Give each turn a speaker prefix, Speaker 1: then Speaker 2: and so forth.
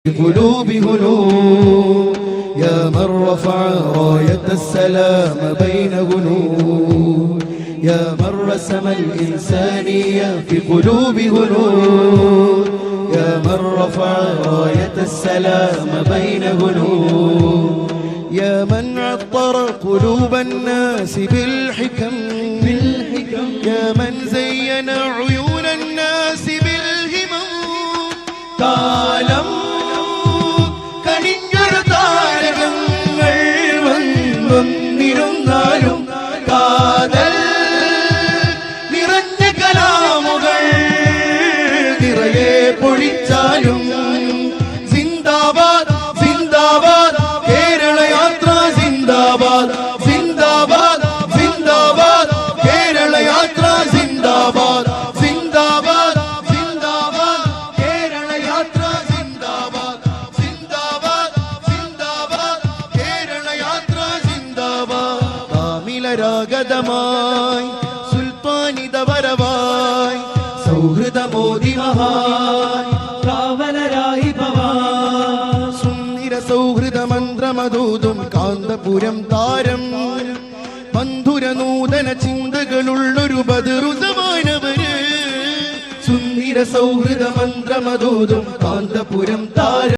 Speaker 1: قلوب هنود يا من رفع راية السلام بين هنود يا من رسم الإنسانية في قلوب هنود يا من رفع راية السلام بين هنود يا من عطر قلوب الناس بالحكم يا من زين عيون الناس بالهمم കാലം കണിഞ്ഞൊരു താരകങ്ങൾ വന്നിരുന്നാലും കാതൽ നിറഞ്ഞ കലാമുകൾ നിറയെ പൊഴിച്ചാലും സിന്ദാബാദ് സിന്ദാബാദ് കേരള യാത്ര സിന്ദാബാദ് സിന്ദാബാദ് സിന്ദാബാദ് കേരള യാത്ര സിന്ദാബാദ് രാഗതമായി സുൽത്താനിത വരവായി സൗഹൃദമോദി മഹായ് കാവലരായി ഭവാൻ സുന്ദര സൗഹൃദ മന്ത്രമതൂതും കാന്തപുരം താരം മധുര നൂതന ചിന്തകളുള്ളൊരു ബദറുസമാനവര് സുന്ദര സൗഹൃദ മന്ത്രമതൂതും കാന്തപുരം താരം